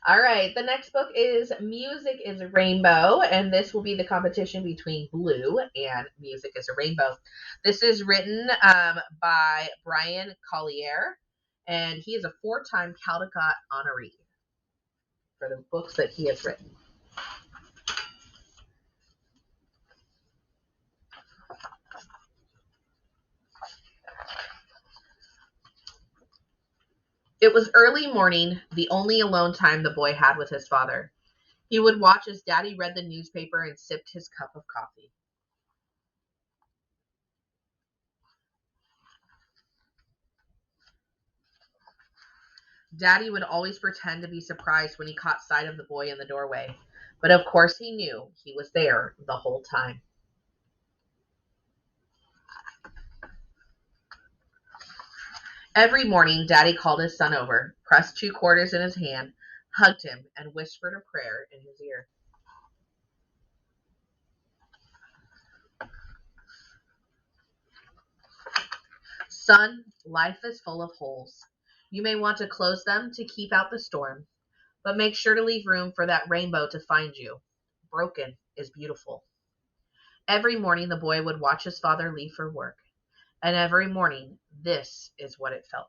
All right, the next book is Music is a Rainbow, and this will be the competition between Blue and Music is a Rainbow. This is written by Bryan Collier, and he is a four-time Caldecott honoree for the books that he has written. It was early morning, the only alone time the boy had with his father. He would watch as Daddy read the newspaper and sipped his cup of coffee. Daddy would always pretend to be surprised when he caught sight of the boy in the doorway, but of course he knew he was there the whole time. Every morning, Daddy called his son over, pressed 2 quarters in his hand, hugged him, and whispered a prayer in his ear. Son, life is full of holes. You may want to close them to keep out the storm, but make sure to leave room for that rainbow to find you. Broken is beautiful. Every morning, the boy would watch his father leave for work, and every morning, this is what it felt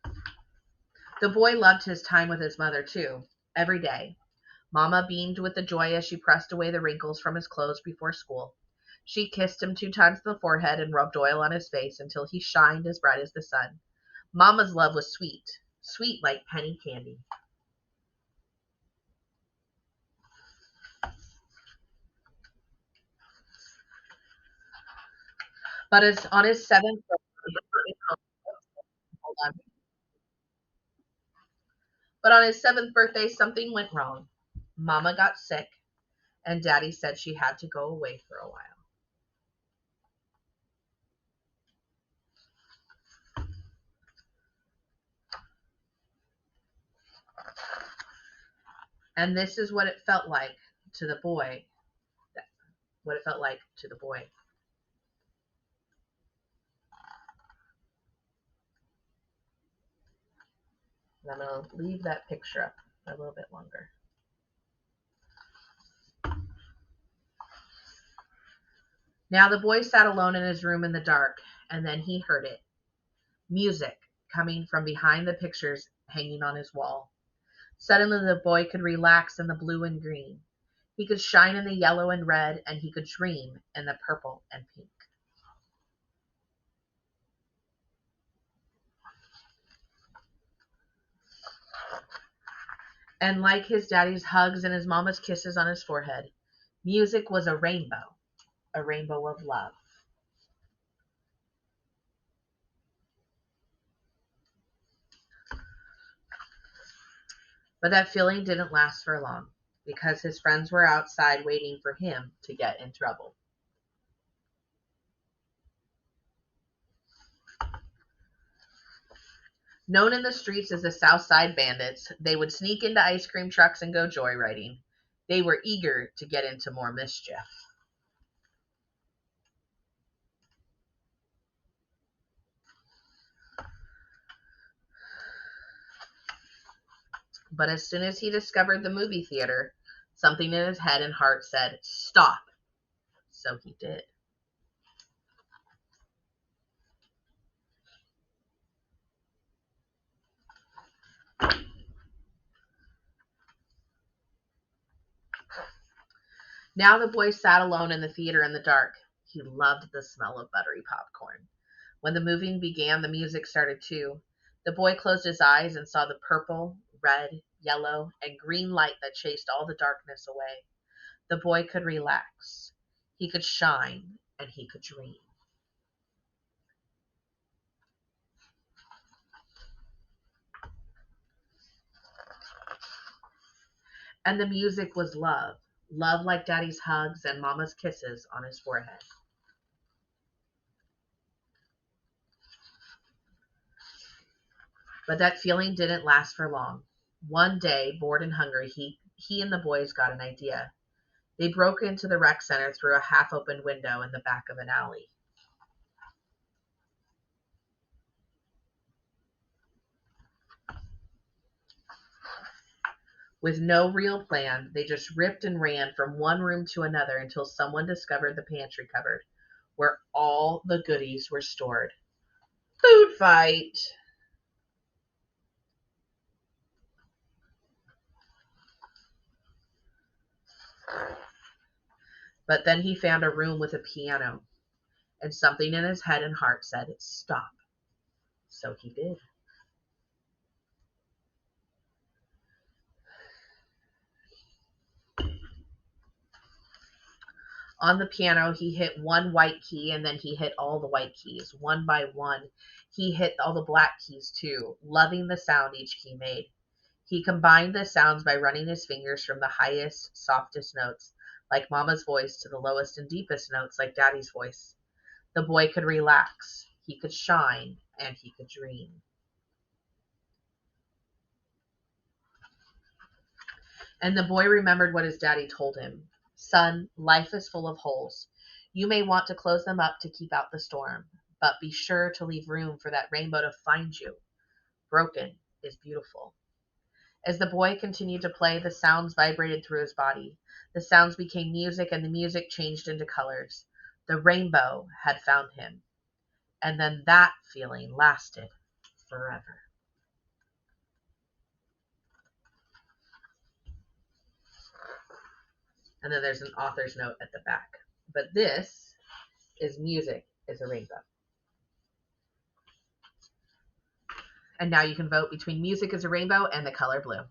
like. The boy loved his time with his mother, too, every day. Mama beamed with the joy as she pressed away the wrinkles from his clothes before school. She kissed him 2 times on the forehead and rubbed oil on his face until he shined as bright as the sun. Mama's love was sweet, sweet like penny candy. But as on his seventh birthday, hold on. But on his seventh birthday, something went wrong. Mama got sick, and Daddy said she had to go away for a while. And this is what it felt like to the boy. What it felt like to the boy. And I'm going to leave that picture up a little bit longer. Now the boy sat alone in his room in the dark, and then he heard it. Music coming from behind the pictures hanging on his wall. Suddenly the boy could relax in the blue and green. He could shine in the yellow and red, and he could dream in the purple and pink. And like his daddy's hugs and his mama's kisses on his forehead, music was a rainbow of love. But that feeling didn't last for long because his friends were outside waiting for him to get in trouble. Known in the streets as the South Side Bandits, they would sneak into ice cream trucks and go joyriding. They were eager to get into more mischief. But as soon as he discovered the movie theater, something in his head and heart said, "Stop." So he did. Now the boy sat alone in the theater in the dark. He loved the smell of buttery popcorn. When the movie began, the music started too. The boy closed his eyes and saw the purple, red, yellow, and green light that chased all the darkness away. The boy could relax. He could shine and he could dream. And the music was love. Love like daddy's hugs and mama's kisses on his forehead. But that feeling didn't last for long. One day, bored and hungry, he and the boys got an idea. They broke into the rec center through a half open window in the back of an alley. With no real plan, they just ripped and ran from one room to another until someone discovered the pantry cupboard, where all the goodies were stored. Food fight. But then he found a room with a piano, and something in his head and heart said, "Stop." So he did. On the piano, he hit one white key, and then he hit all the white keys. One by one, he hit all the black keys too, loving the sound each key made. He combined the sounds by running his fingers from the highest, softest notes, like Mama's voice, to the lowest and deepest notes, like Daddy's voice. The boy could relax, he could shine, and he could dream. And the boy remembered what his daddy told him. "Son, life is full of holes. You may want to close them up to keep out the storm, but be sure to leave room for that rainbow to find you. Broken is beautiful." As the boy continued to play, the sounds vibrated through his body. The sounds became music, and the music changed into colors. The rainbow had found him. And then that feeling lasted forever. And then there's an author's note at the back. But this is Music is a Rainbow. And now you can vote between Music is a Rainbow and The Color Blue.